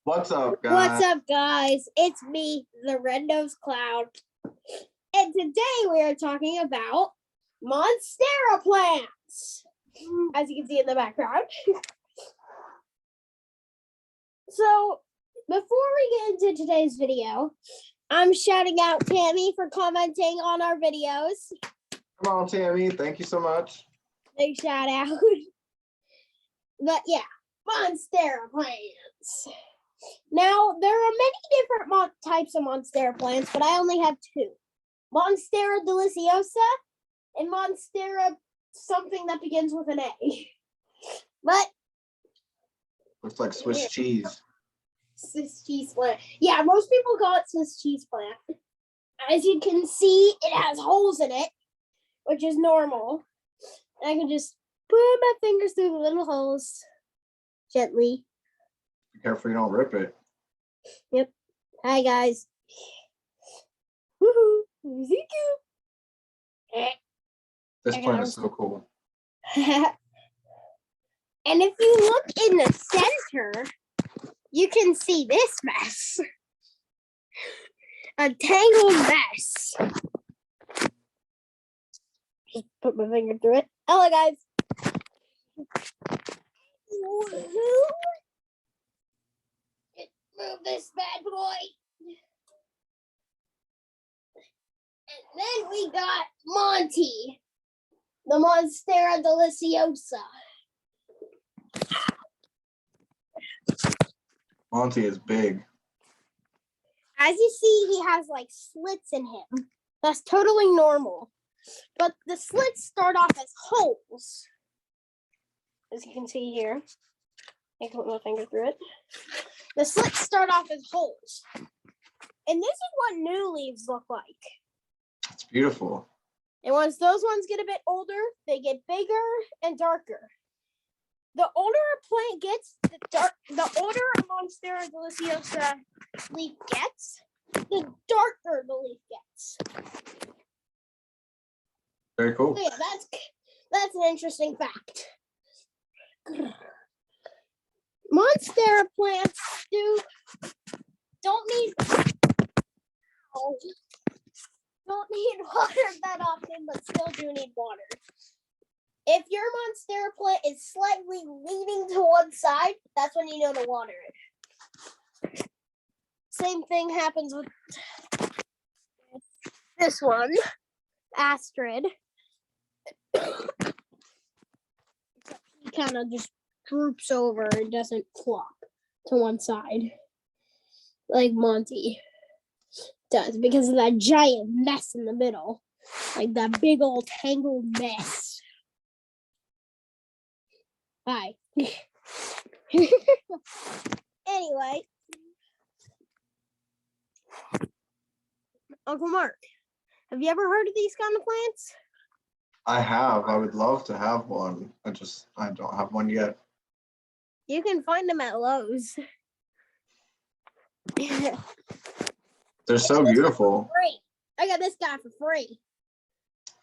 What's up, What's guys? up, guys? It's me, the Red-Nosed Clown. And today we are talking about Monstera Plants, as you can see in the background. So, before we get into today's video, I'm shouting out Tammy for commenting on our videos. Come on, Tammy. Thank you so much. Big shout out. But yeah, Monstera Plants. Now, there are many different types of Monstera plants, but I only have two. Monstera deliciosa and Monstera something that begins with an A. But Looks like Swiss cheese. Swiss cheese plant. Yeah, most people call it Swiss cheese plant. As you can see, it has holes in it, which is normal. And I can just put my fingers through the little holes gently. Be careful you don't rip it. Yep. Hi, guys. Woohoo! This plant is so cool. And if you look in the center, you can see this mess. A tangled mess. Just put my finger through it. Hello, guys. Move this bad boy. And then we got Monty, the Monstera deliciosa. Monty is big. As you see, he has like slits in him. That's totally normal. But the slits start off as holes. As you can see here. I can put my finger through it. The slits start off as holes. And this is what new leaves look like. It's beautiful. And once those ones get a bit older, they get bigger and darker. The older a plant gets, the older a Monstera deliciosa leaf gets, the darker the leaf gets. Very cool. So yeah, that's an interesting fact. Monstera plants don't need water that often, but still do need water. If your Monstera plant is slightly leaning to one side, that's when you know to water it. Same thing happens with this one, Astrid. He kind of just droops over and doesn't flop to one side like Monty does because of that giant mess in the middle, like that big old tangled mess. Hi. Anyway, Uncle Mark, have you ever heard of these kind of plants? I have. I would love to have one. I don't have one yet. You can find them at Lowe's. They're so beautiful. Free. I got this guy for free.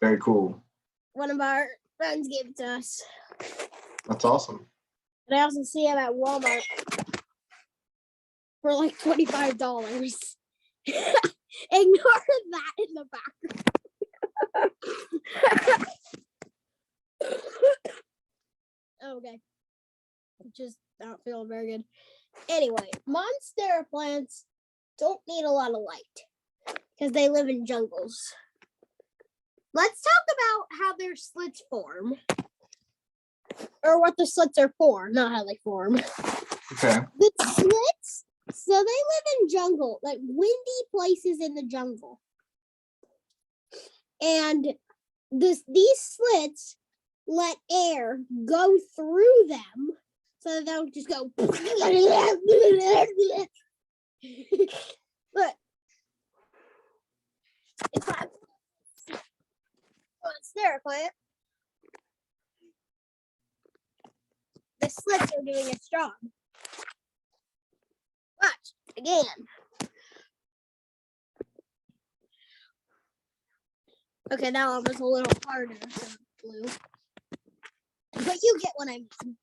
Very cool. One of our friends gave it to us. That's awesome. And I also see him at Walmart for like $25. Ignore that in the background. Okay. Just not feeling very good. Anyway, Monstera plants don't need a lot of light because they live in jungles. Let's talk about how their slits form. Or what the slits are for, not how they form. Okay. The slits, so they live in jungle, like windy places in the jungle. And these slits let air go through them so that they'll just go. Look. It's not Monstera plant. The slits are doing its job. Watch again. Okay, that one was a little harder than blue. But you get what I mean.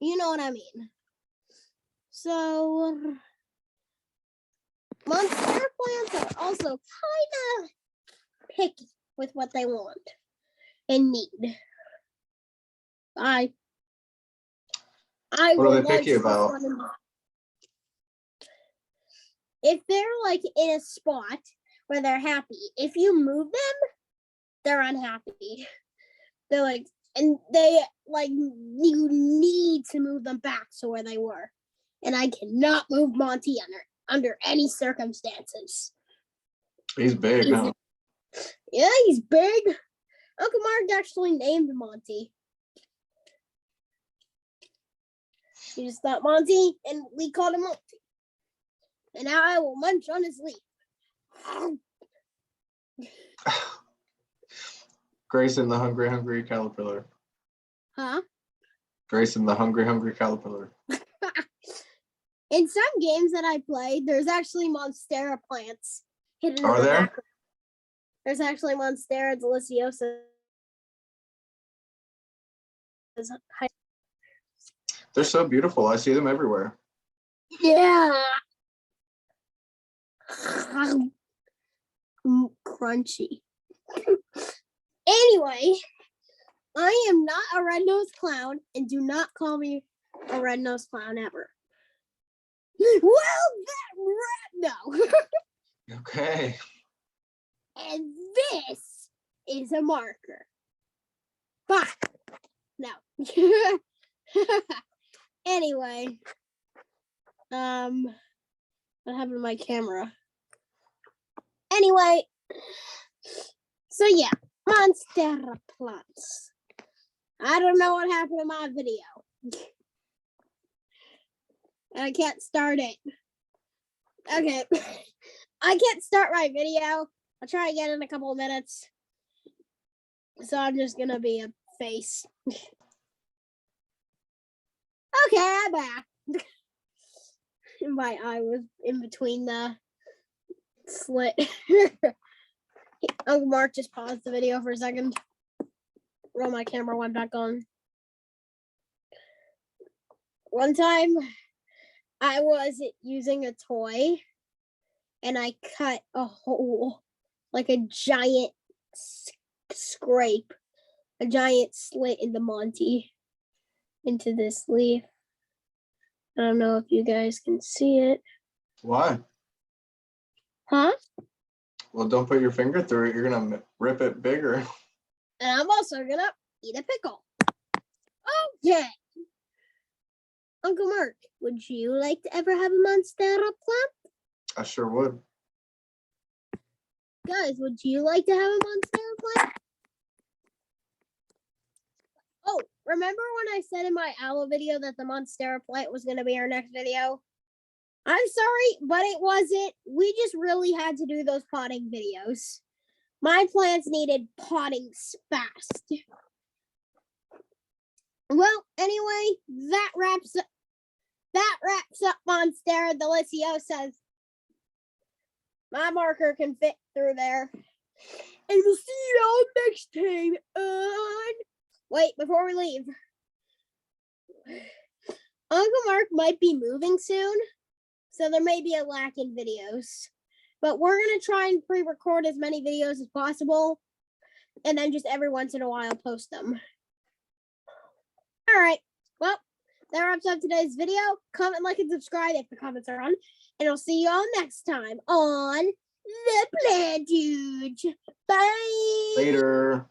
You know what I mean. So Monstera plants are also kind of picky with what they want and need. I What are would they like picky to about? if they're like in a spot where they're happy, if you move them, they're unhappy. They're like, and they like, you need to move them back to where they were. And I cannot move Monty under any circumstances. He's big, huh? Yeah, he's big. Uncle Mark actually named Monty. He just thought Monty, and we called him Monty. And now I will munch on his leaf. Grayson, the hungry caterpillar. Huh? Grayson, the hungry caterpillar. In some games that I played, there's actually Monstera plants hidden in Are the there? background. There's actually Monstera deliciosa. They're so beautiful. I see them everywhere. Yeah. Crunchy. Anyway, I am not a red-nosed clown, and do not call me a red-nosed clown ever. Well, no. Okay. And this is a marker. Bah. No. Anyway. What happened to my camera? Anyway. So yeah, Monstera Plants. I don't know what happened to my video. I can't start it. Okay. I can't start my video. I'll try again in a couple of minutes. So I'm just gonna be a face. Okay, I'm back. My eye was in between the slit. Uncle Mark just paused the video for a second. Roll my camera went back on. One time, I was using a toy, and I cut a hole, like a giant scrape, a giant slit in the Monty, into this leaf. I don't know if you guys can see it. Why? Huh? Well, don't put your finger through it. You're gonna rip it bigger. And I'm also gonna eat a pickle. Okay. Uncle Mark, would you like to ever have a Monstera plant? I sure would. Guys, would you like to have a Monstera plant? Oh, remember when I said in my owl video that the Monstera plant was going to be our next video? I'm sorry, but it wasn't. We just really had to do those potting videos. My plants needed potting fast. Well, anyway, that wraps up Monstera Deliciosas. My marker can fit through there. And we'll see you all next time on... Wait, before we leave. Uncle Mark might be moving soon, so there may be a lack in videos. But we're going to try and pre-record as many videos as possible, and then just every once in a while post them. All right. Well, that wraps up today's video. Comment, like, and subscribe if the comments are on. And I'll see you all next time on The Plantuge. Bye. Later.